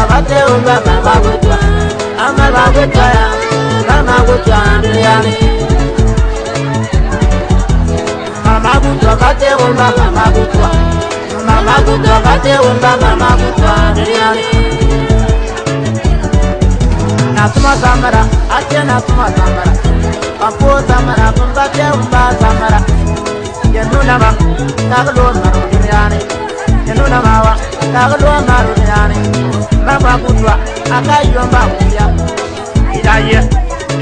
bate umba mama gutwa amala gutwa mama gutwa yani mama gutwa bate umba mama gutwa bate umba mama gutwa yani natuma samara ate natuma samara papo samara bate umba samara yenuna ma taglo maru yani yenuna mawa taglo maru yani mama gutwa akayomba uya idaye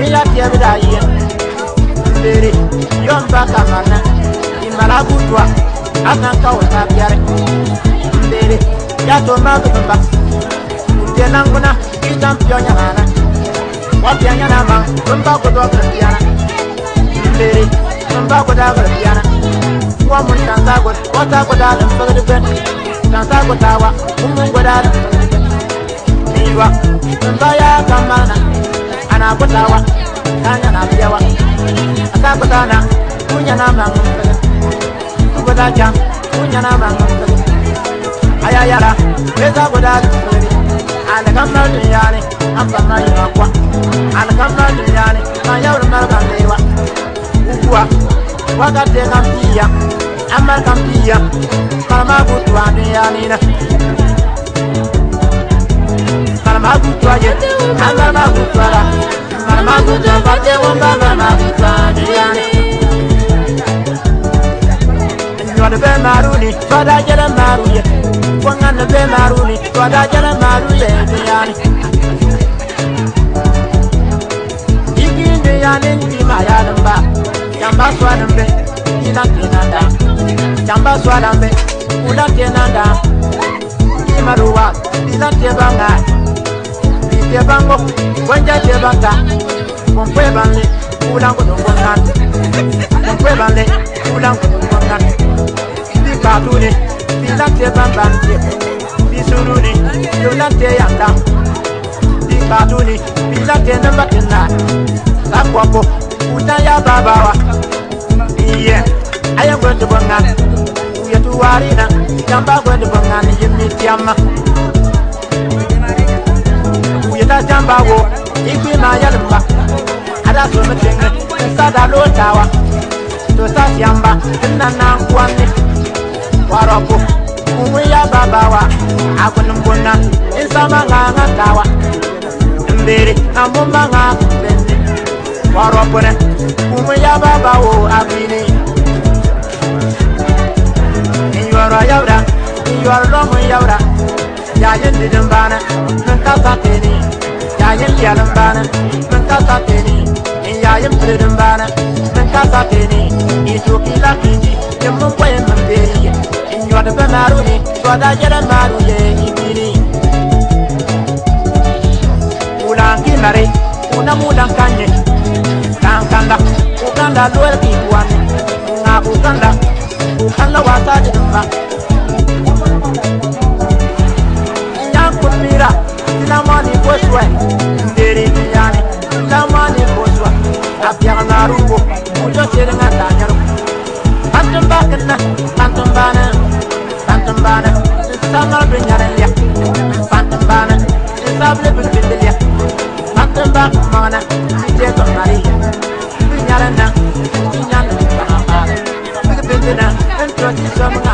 ila tiabidaye mbere yomba kamana imala gutwa akanka wata biare mbere yato magumba utenanguna itampyonya mana wapyanya nama kumba kudwa kristiana mbere kumba kudwa kristiana wa mun tanzago wata kudwa mpagde ben tanzago tawa mun kudwa niwa kumba ya kamana ana kutawa kanya na biawa akakutana kunya na mangu kuda jam kunya na mangu ayayara beza kuda ana kamna dunyani amba na yakwa ana kamna dunyani na yawra marga lewa ukwa wakati kampia amar kampia kama gutwa dunyani na kama gutwa ye kama gutwa la mama gutwa bate wamba mama gutwa dunyani nywa de maruni fada jala maruye wangana be maruni fada jala maruye dunyani ikinde yani ndi mayalamba yamba swalambe ila tenanda yamba swalambe ula tenanda imaruwa ila tebanga tebango wanja tebanga kompwe banle ula kodongan kompwe banle ula kodongan di katune ila tebanga di suruni ula teyanda di katune ila tenamba tenna akwapo utaya babawa iye aya gwedo bangan uya tuwarina yamba gwedo bangan yimitiama uyeta jamba wo ikwi na yalamba ada so metenge sada lotawa to sasiamba nana kwani waropo umuya babawa akunumbona insama nganga tawa mbere amumba nganga benni waropone umuya babawo abini inyoro yawra inyoro lomo yawra yayin didambana nka sateni yayin yalambana nka sateni yayin didambana nka sateni isukila kinji yemmo poyen mberi inyoro be maruni soda jere maruye ibini ulangi mare una mudan kanye kankanda ukanda loel kiwani na ukanda wasa didamba mira la mani poswa ndere yani la mani poswa apya na ruko mujo sere ngata nyaro pantambana sangal benyare ya pantambana sable bebelia pantamba mana ite to mari benyare na nyana pantamba bebena entro ti somna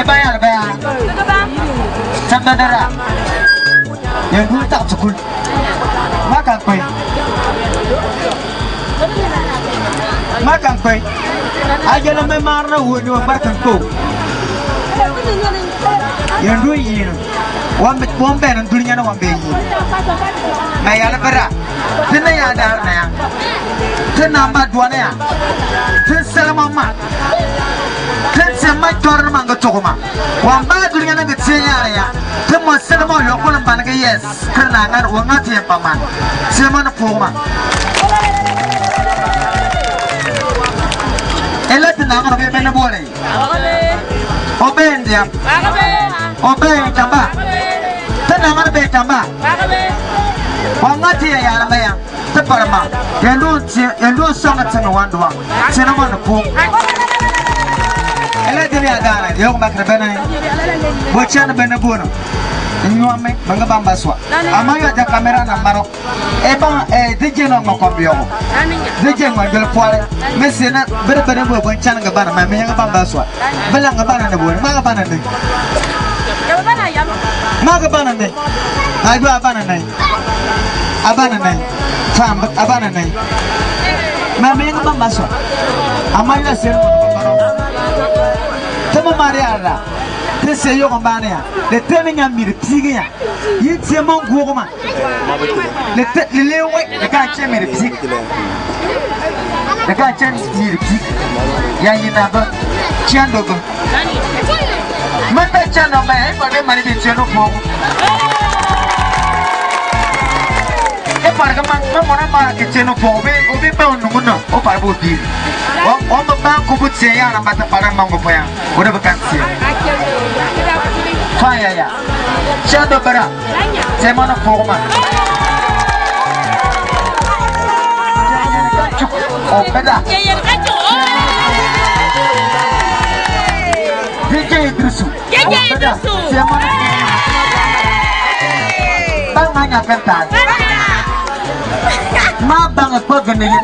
bayar Sambadara yang dulu tak cukup makan kue aja lah memang rawu makan kue yang dulu ini wambe nantunya na wambe ini mayala berat tena ya ada na tena nambah dua na tena selama sama orang mangga cokoma, wamba dunia nang kecilnya ya, semua selama lokal nambah ke yes, kenangan uang hati yang paman, semua nafuma. Elat tenangan apa yang boleh? Oben dia, oben tambah, tenangan be tambah, uang hati ya nama yang, parma. You know something in one one. Cinnamon pool. I let me a young Macrabena. Watchana Benabuno. You want me, Bangabambaswa. Amaya the camera number. Eba, the general Mocobio. The general will fall. Messina, better when Chanagabana, my Bambaswa. Belangabana, Magabana. Magabana. I go Abana. Tam Abana. My Bambaswa. Amaya said, Tama Mariara. This is your companion. The telling me the pig. You see among woman. The little way, the guy change me the pig. The guy change me the pig. Yanaba Chandogo. Mata Chano, my everybody money to Chano for. If I come on my kitchen for me, be bound to know of I would be. On the bank could say, I'm at the Paramango, whatever can see. Fire, Shadow Bara, Semana Forman. Oh, better. DJ Drusu, Semana Banganya Pentan. Ma bang a pug and the man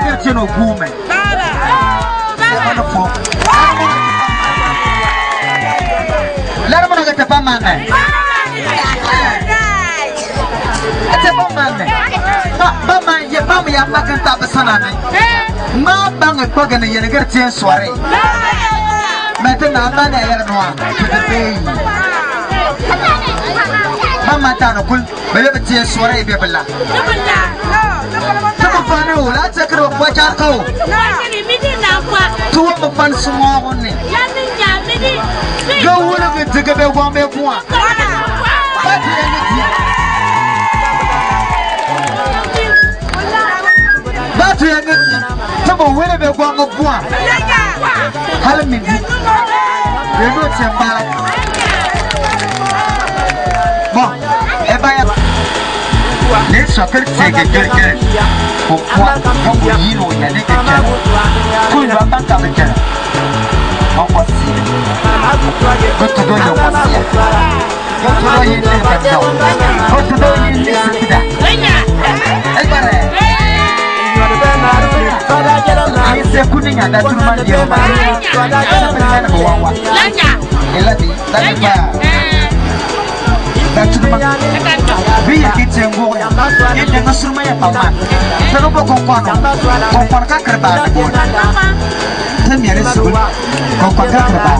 get you no woman. Let me get the Bama. It's a Bama. Bama, you Bama, I'm not going to have a son. Ma bang a pug and the get you sorry. Matana, Mama Tanokul, wherever tears sorry, Bibella. Come on, let's take a watch out. Two of the fun small on it. Go on and take a one by one. But we are not. Come on, whenever one of one. Hello, me. We're not symbolic. Let's take a good for what you know, and it can go to the back of the car. Go to do your one. Go to do you go to do you listen to that. I say, putting at that money, that's the be a kitchen boy. In the Nasumaya Pama. Telopo Compano. Compacacaba. Tell me, it's good. Compacacaba.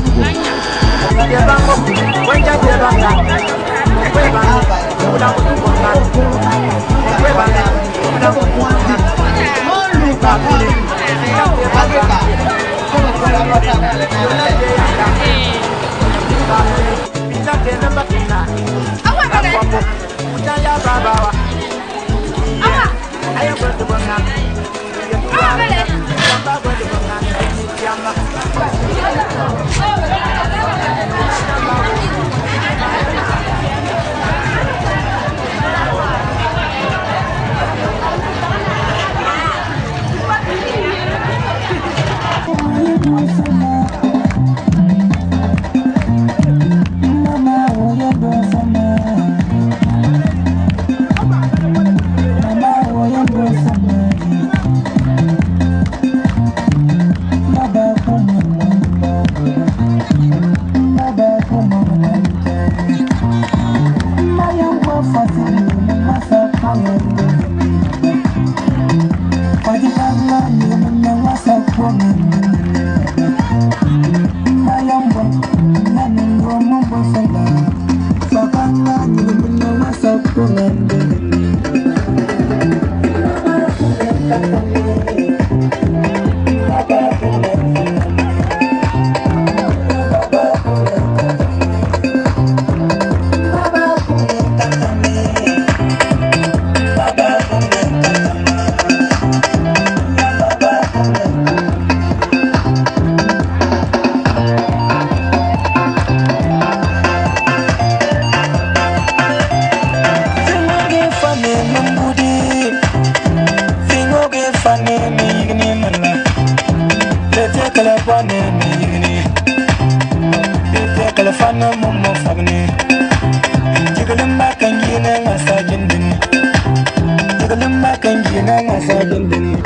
sajindin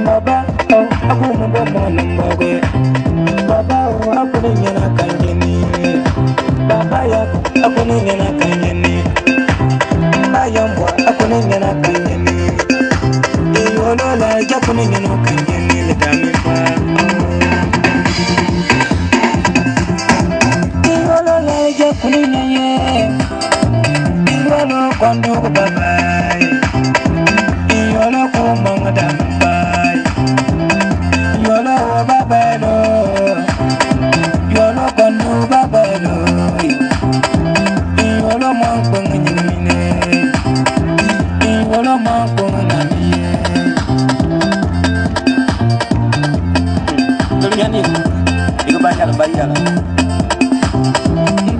baba aku moba mogo baba aku nyana kanjeni baba ya aku nyana kanjeni ayambo aku nyana kanjeni yolo la jaku nyana kanjeni le damipa yolo la jaku nyana yolo kondo baba yolo ko mangada bai yolo babelo yolo kondo babelo yolo mangko nyimine yolo mangko namiye doliani iko bayala bayala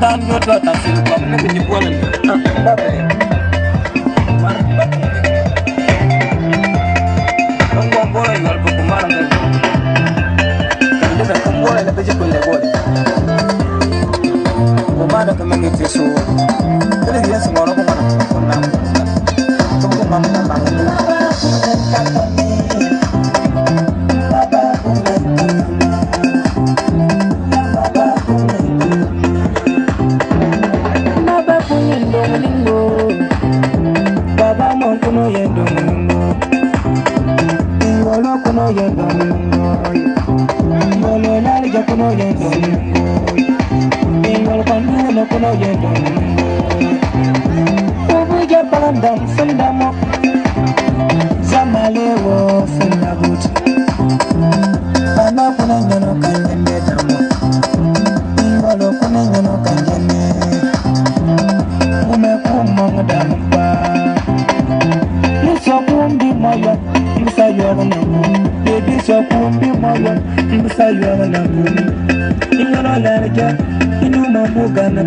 dan yo to tasil ko ne ko jibolan babe mar babe ko boy yol ko mar ne kan de ko boy la beje ko le boy ko ma da ko mangi teso ele yes ngoro ko mana ko na ko mam na mam baba mon kuno yendo yolo kuno yendo yolo nari ja kuno yendo yolo kuno kuno yendo ubu ja bandam sandamo zamalewo sandagut baba kuno yendo kanyende damo yolo kuno yendo kanyende Madamba, you so kumbi maya, you say you are an baby so kumbi maya, you say you are an you are a larger, you know my Mugana.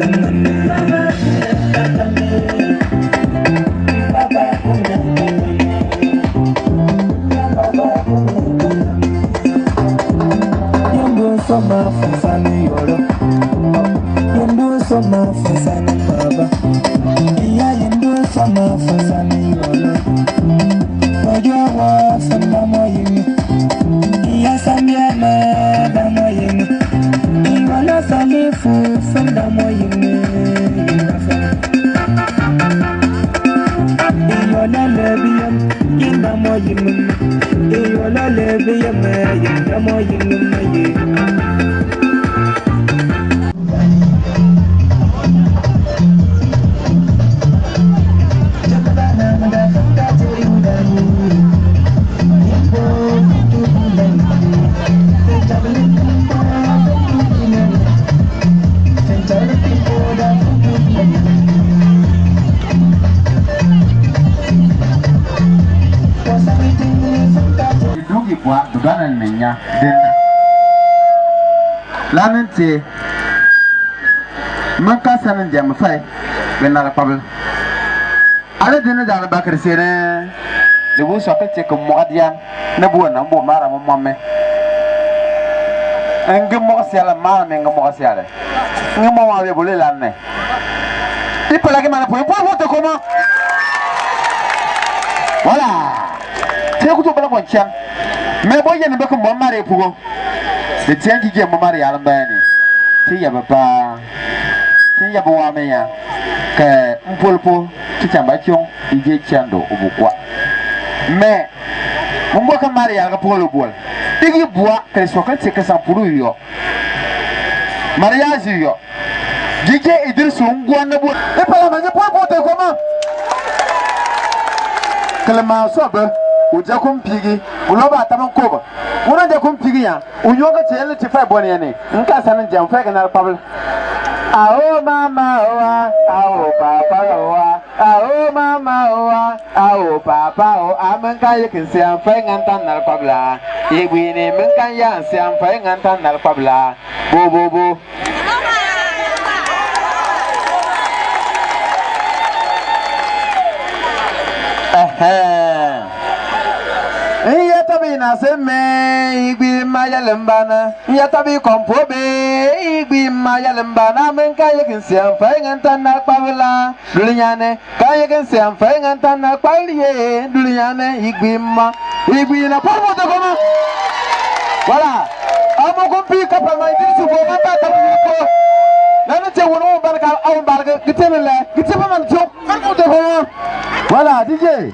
You do so much for Sunny Yoro, you do so much for Sunny Baba. Sama fasani yolo ojo wa sama moyin ya samia na da moyin iwala salifu sanda moyin iyola lebiyam inda moyin iyola lebiyam inda moyin Duganan menya den lanante man ka sanan jam fay ben na pabl ala dina dal bakar sene de bu sokete ko moadian na bu na mbo mara mo momme ngam mo siala mara me ngam mo siala ngam mo wa be bole lanne ipala ke mana po vote comment voilà c'est ko to bala ko tian mais boy yen be ko mo mare pugo de tian ki je mo mare ala bani ti ya baba ti ya bo wa me ya ke mpolpo ti chamba chiong ije chando obukwa mais mo mo ka mare ya ga polo bol tigi bois que soka ti ka sampuru yo mariage yo dije I.D.R ngwa na bo e pala ma je po te comment kalma sobe uja kumpigi uloba tamankoba una de kumpigi ya unyoga chele tifai boni ne nka sanan jam fa ga na pabl ao mama wa ao papa wa ao mama wa ao papa o amanka yekin siam fa ngantan na pabla igwi ne menkan ya siam fa ngantan na pabla bo Yatabi na se me igbi maya lembana yatabi kompobe igbi mayalemba na men kayakin siam faingan tanak pavla duliane kayakin siam faingan tanak paliye duliane igbi na parmo to koma voilà amo kompi kapal mai dir su bo mata tam ko nana che wono barka aw barka gitebele gitebe man jo parmo to koma voilà DJ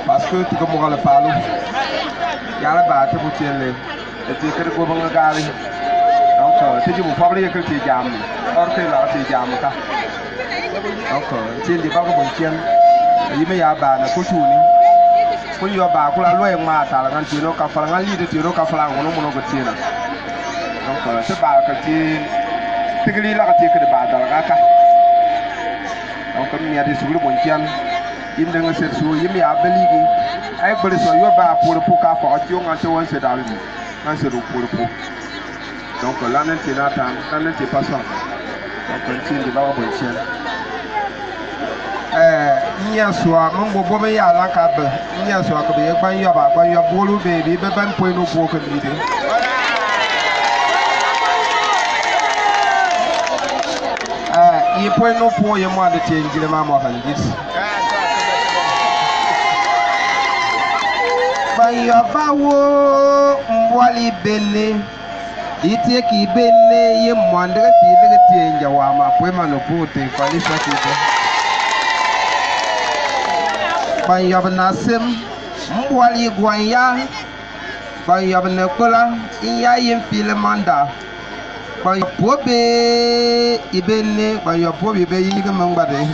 parce que tu comme le parlo yalla ba te bu tiele et tu que ko banga gali donc te jibu fabri que ti jam or que la ti jam ka donc ti di ba ko bon tien yime ya ba na ko tuni ko yo ba ko la loye ma ta la kan ti no ka fala ngan li de ti no ka fala ngono mo no ko tiena donc te ba ka ti tigli la ka ti que de ba dal ka donc mi ya di suglu bon tien in dengan sesuatu yang ya beligi, ay beli so yo ba pour ka fa ati on ante won se dal ni, an se do pour. Donc là nanti natan, kan nanti passant. Donc continue de ba bon chien. Nya soa mon bo be ya la ka be, nya soa ko be ban yo ba ban yo bolu be be ban point no bo ko ni de. Ye point no po ye mo de tie ngile ma mo han gis. bayo mwali bele ite ki bele ye mwandre ti le tienja wa ma pwema no pote kwali sakite bayo nasim mwali gwanya bayo nekola iya yin file manda bayo pobe ibele bayo pobe be yi ga mangbade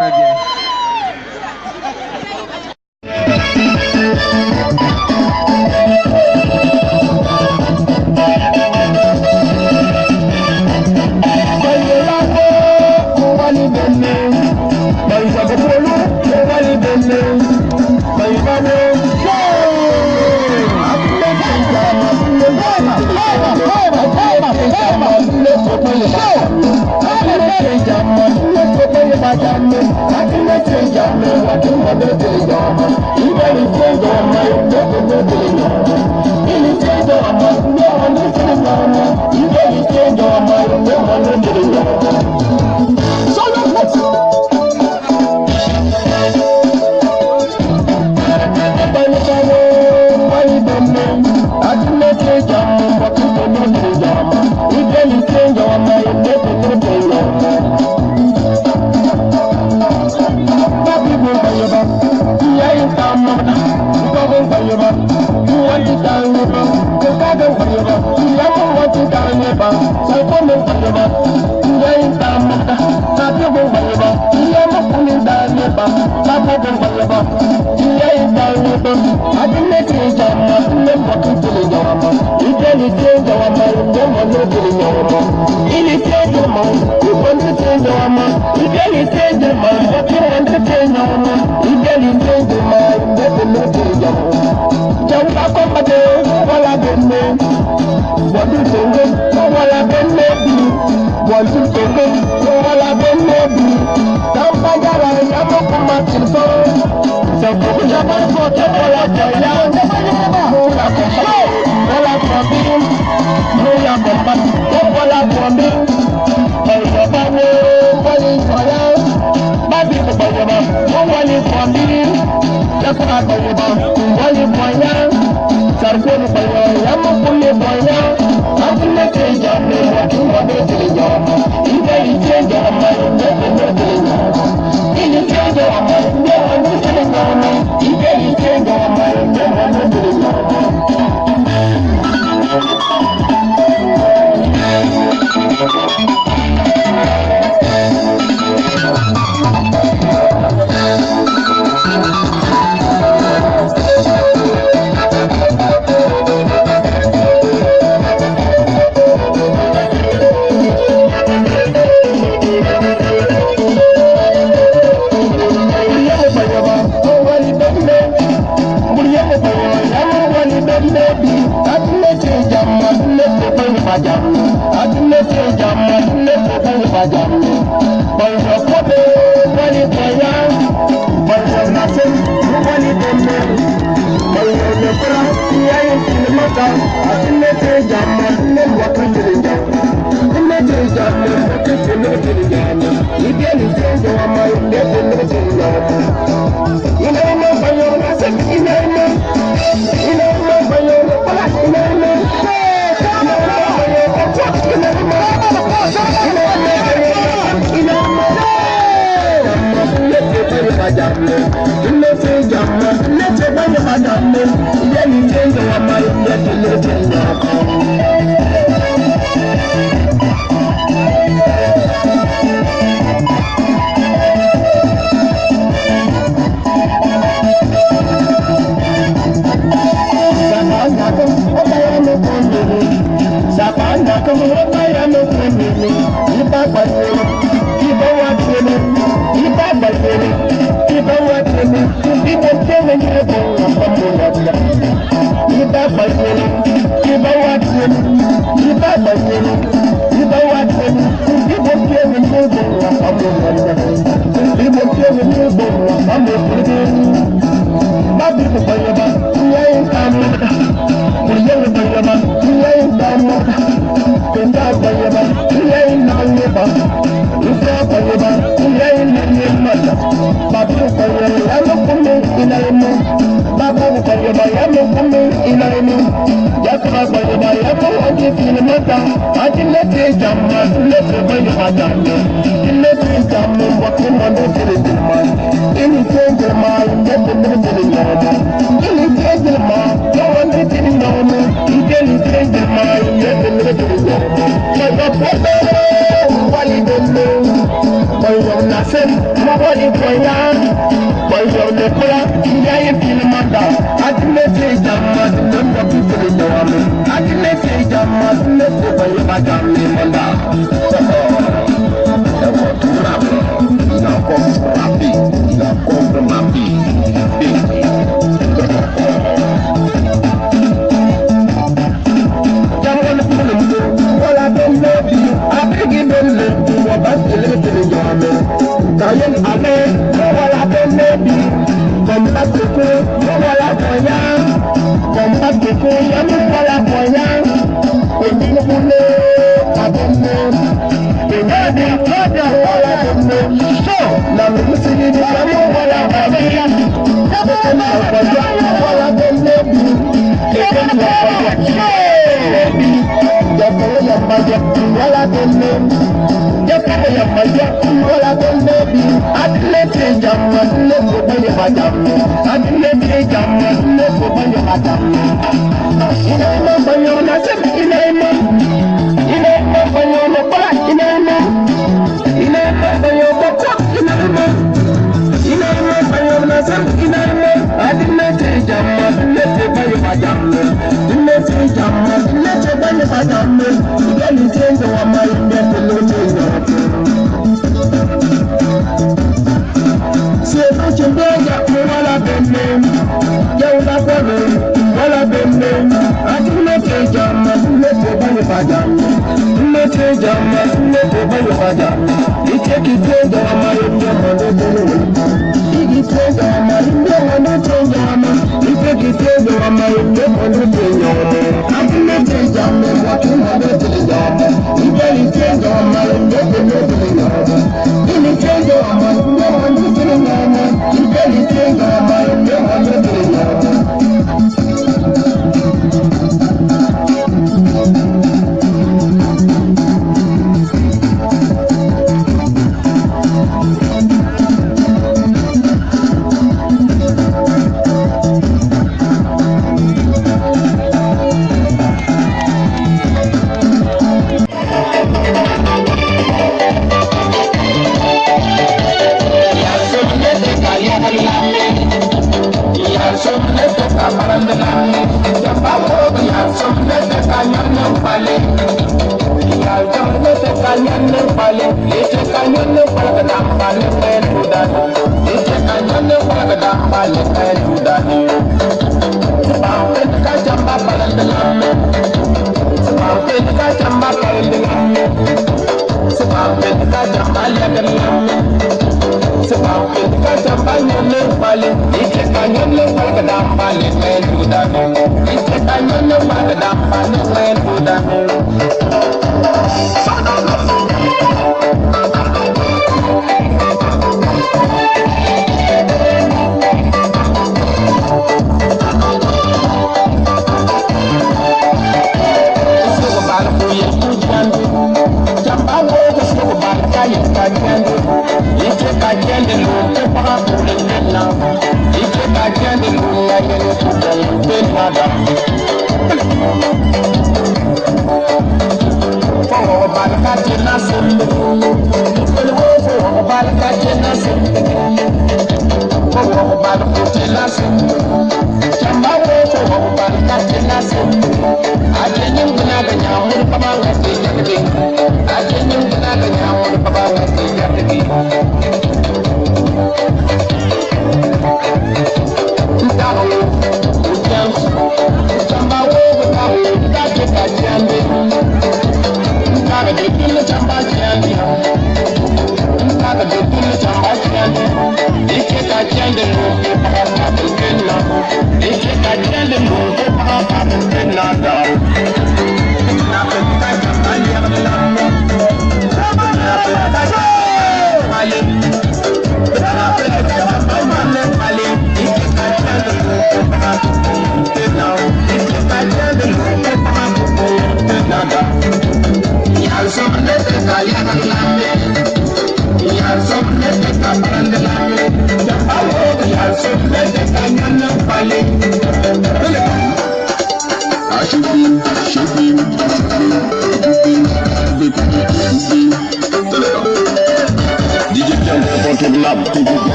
très bien.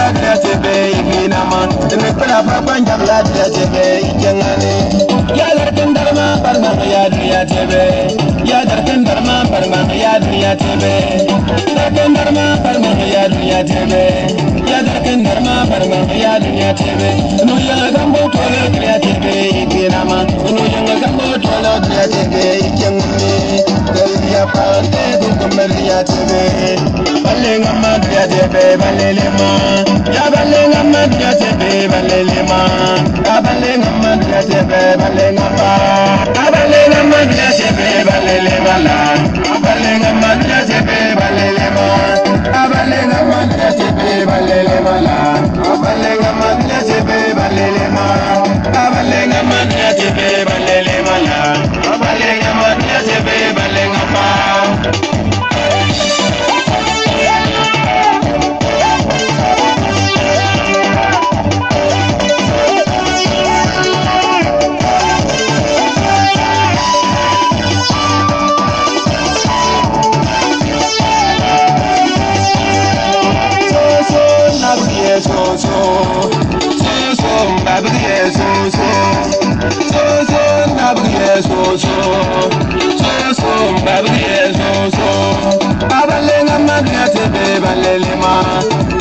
la dia tebe ikinama ne kala pa panja la dia tebe ikengani ya dar kendarma parma ya dia tebe ya dar kendarma parma ya dia tebe dar kendarma parma ya dia tebe ya dar kendarma parma ya dia tebe no ya gambo tole dia tebe ikinama no ya gambo tole dia tebe ikengani ya pante du komeria tebe balenga magia tebe balelema ya balenga magia tebe balelema ya balenga magia tebe balenga pa ya balenga magia tebe balelema la ya balenga magia tebe balelema ya balenga magia tebe balelema la ya balenga magia tebe balelema ya balenga magia tebe balelema la ya balenga magia tebe balenga pa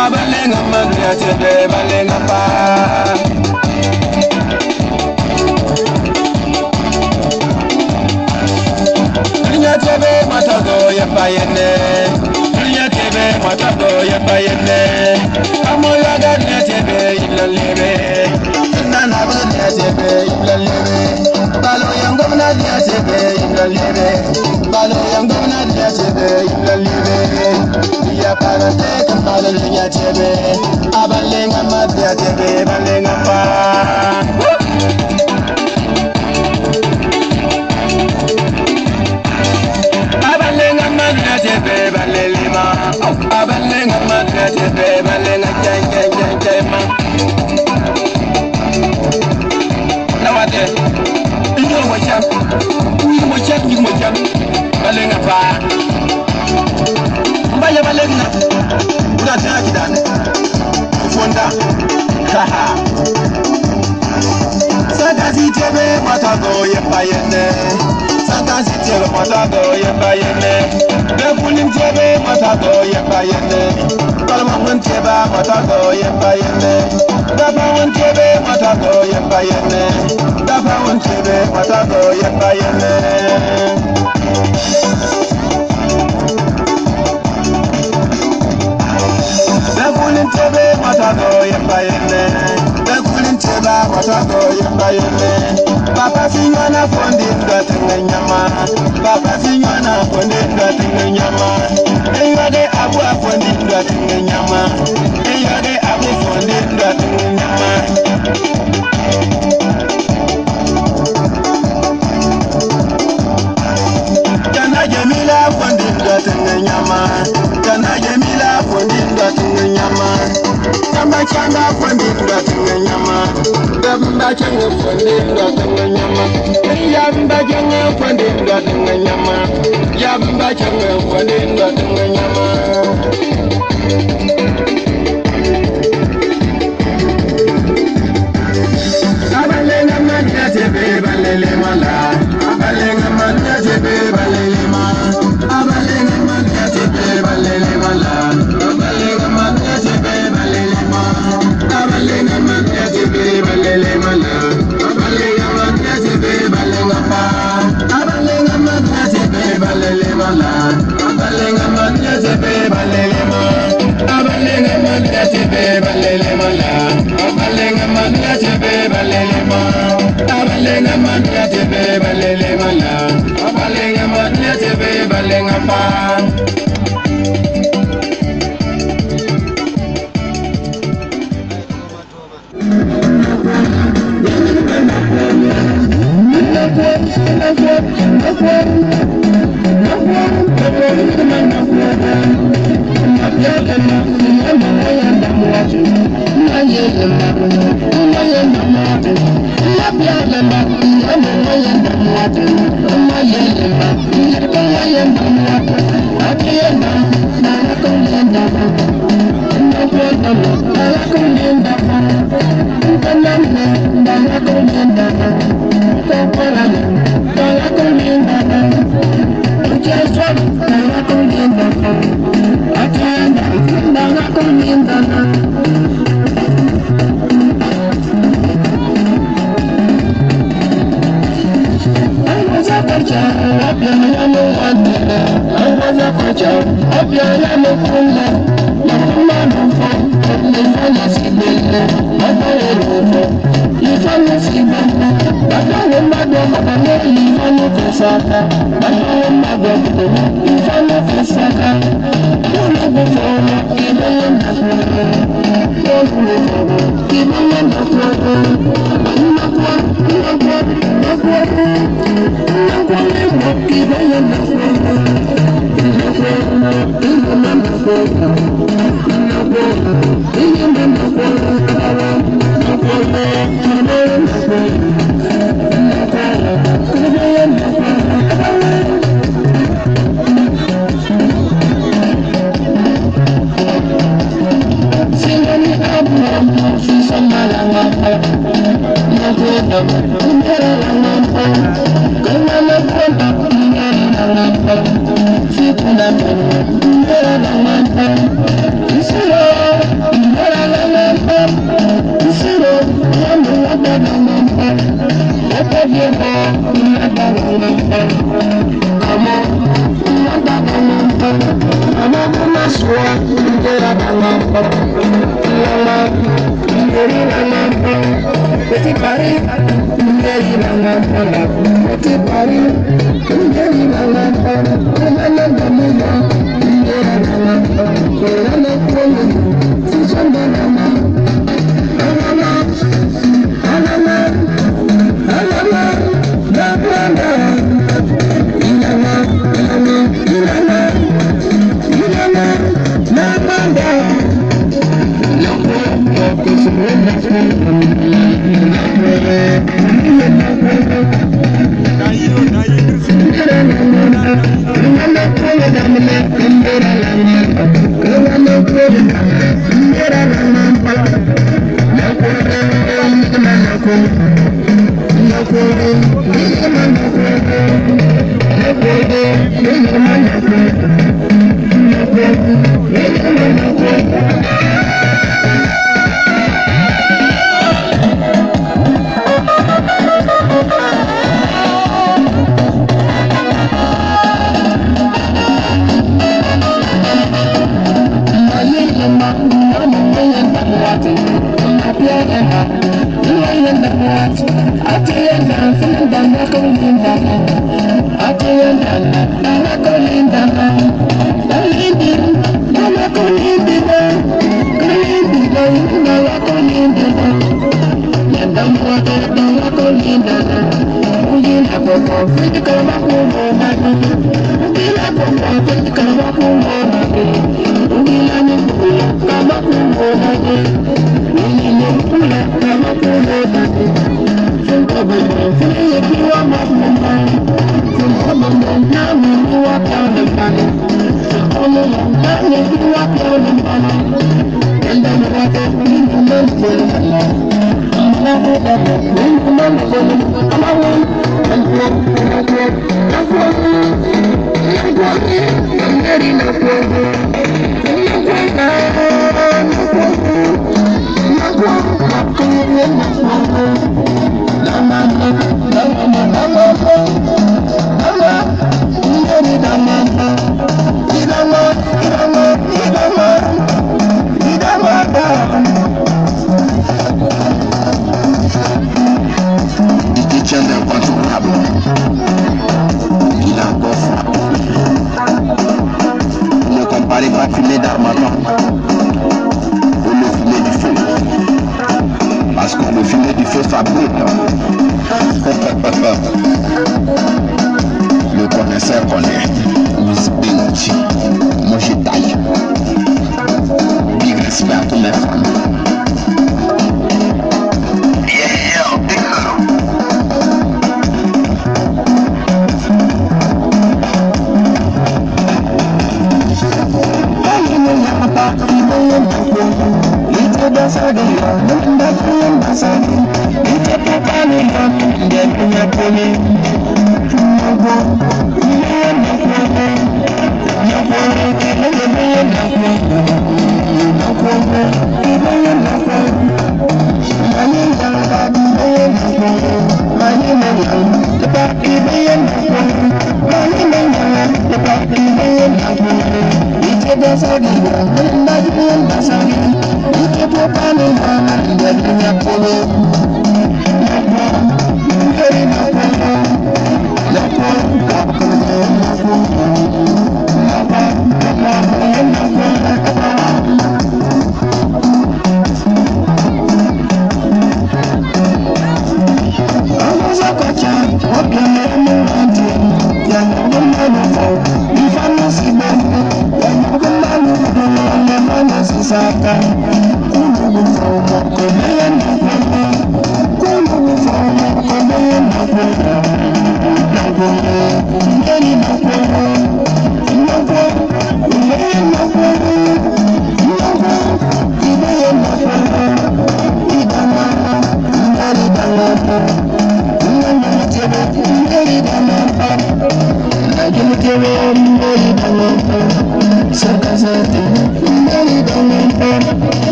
Abalenga magria tebe balenga pa Rinya tebe matago ya payene Rinya tebe matago ya payene Amoya gadnya tebe ilalebe Nana gadnya tebe ilalebe Balo yang gomna dia tebe ilalebe Balo yang gomna dia tebe ilalebe Dia parate kembali rinya tebe Abalenga magria tebe balenga pa Abalenga magria tebe balelema Abalenga magria tebe balenga jeng jeng jeng jeng ma Nawate Iyo mocham Iyo mocham balenga pa Mbaya balenga Uda tena kidane Ufonda Haha Sakazi tebe matago yepayene Sakazi tebe matago yepayene Bepulim tebe matago yepayene Kalmamun tebe matago yepayene Dapawan tebe matago yepayene Dapawan tebe matago yepayene Bepulim tebe matago yepayene Bepulim tebe matago yepayene Papa sinyana fondi ngatenga nyama Papa sinyana fondi ngatenga nyama Eyade abu fondi ngatenga nyama Eyade abu fondi ngatenga nyama Kana Jamila fondi ngatenga nyama Kana Jamila fondi ngatenga nyama Kamba changa fondi ngatenga nyama Kamba changa fondi ngatenga nyama Yamba changa fondi ngatenga nyama Yamba changa fondi ngatenga nyama Abalenga magria tebe balelema la Abalenga magria tebe balelema Abalenga magria tebe balelema la Abalenga magria tebe balelema Abalenga magria tebe balelema la Abalenga magria tebe balenga pa Abalenga magria tebe balelema la Abalenga magria tebe balelema Abalenga magria tebe balelema la Abalenga magria tebe balelema Abalenga magria tebe balelema la Abalenga magria tebe balenga pa I'm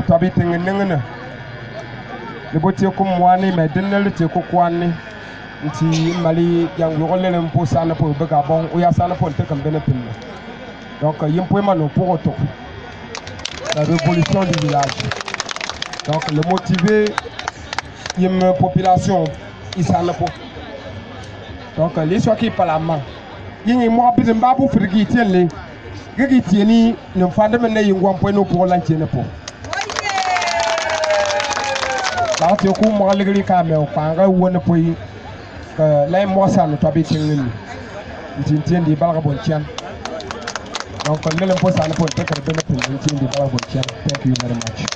Tobiting in Ningana. The Botiakum Wani, my dinner, Tikokwani, Nti Mali, young Roland and Posanapo, Begabon, we are Sanapon, take a benefit. Donc, Yimpoema no Porto. La révolution du village. Donc, le motiver, une population, il s'en a pas. Donc, les soins qui par la main. Il y a moi, plus de babou pour qui tient les. Qui tient les, ne font pas de yon point pour l'antenne. Là, tu as comme moi les caméras, quand on a pris que là moi ça ne doit pas être une. Il tient des balles à bon tien. Donc, on ne peut pas ne peut être que de il tient des balles à bon tien. Thank you very much.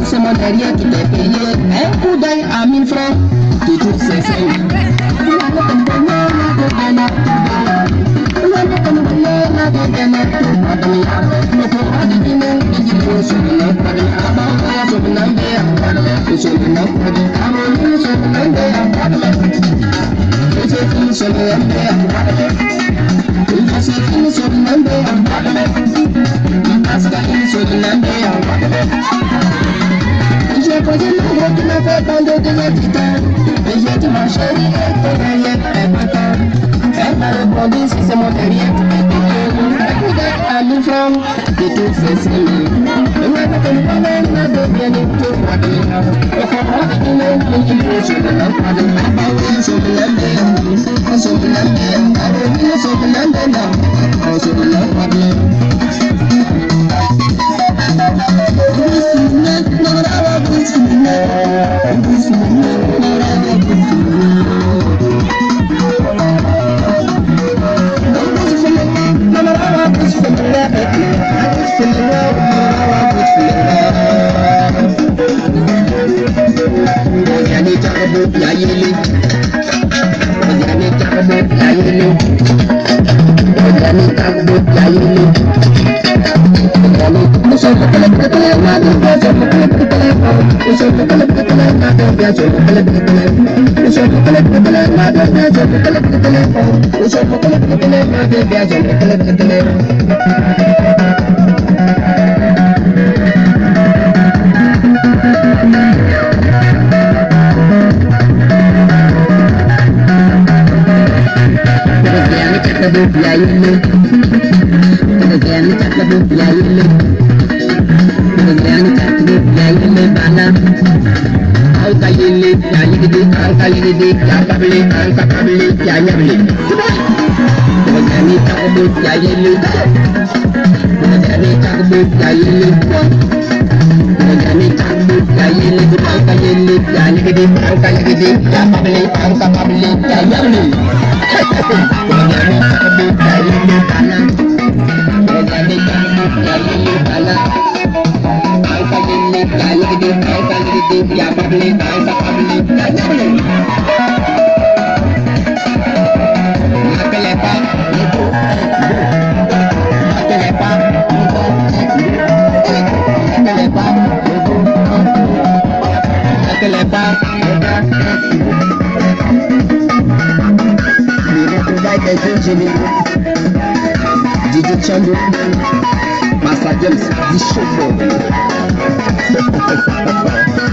C'est mon derrière qui t'est payé un coup d'œil à 1000 francs de toutes ces scènes. J'ai posé le gros qui m'a fait bander de la guitare. Et j'ai dit ma chérie, ton derrière est content. Elle m'a répondu si c'est mon derrière qui m'a payé un coup d'œil à 1000 francs de toutes ces scènes. Et moi je ne peux pas me devenir tout moi de l'île. Et quand moi je dis non, je dis je ne l'ai pas de ma part. Je ne l'ai pas, je ne l'ai pas, je ne l'ai pas, je ne l'ai pas.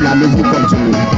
La musique continue.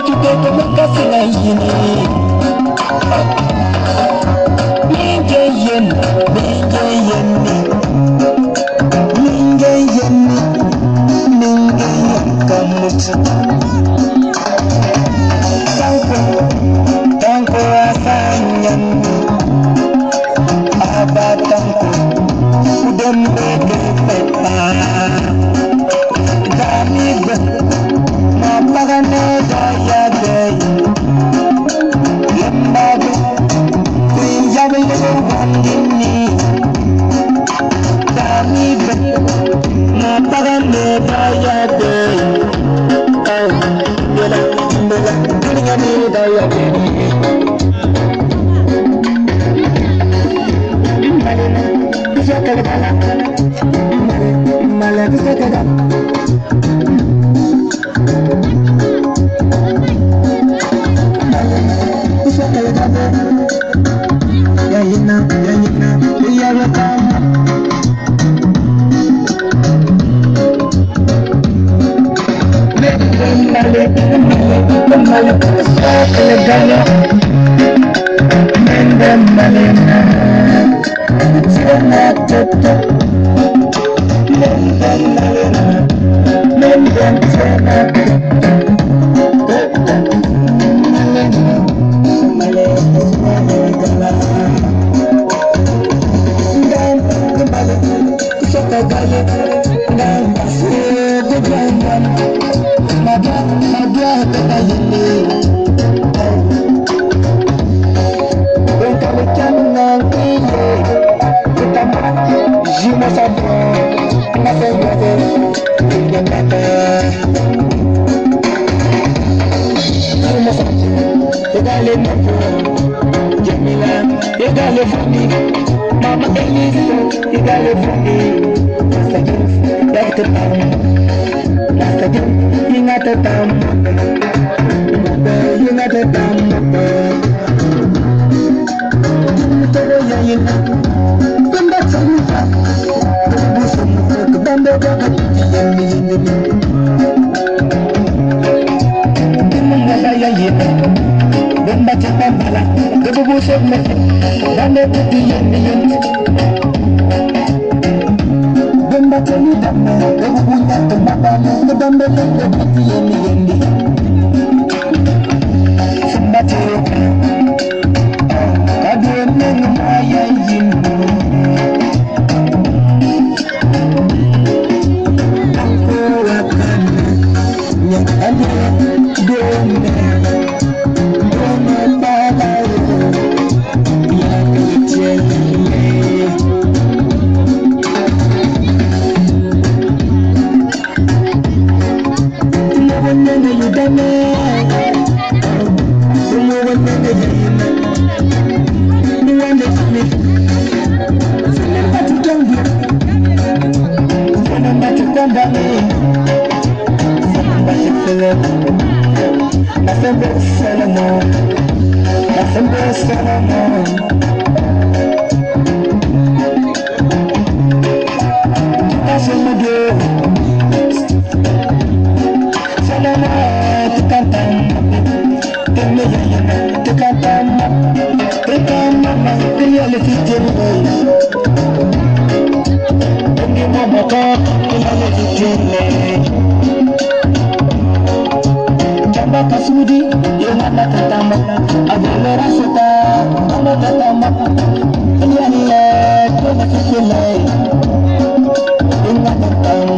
tu te kasi na yini minge yen kamut tanko asanyan abatanko udem bebe pepa damib mapagane daya day lembabe kuinjabe wandini damib mapagane daya day oh bela dunia ni daya day Ingat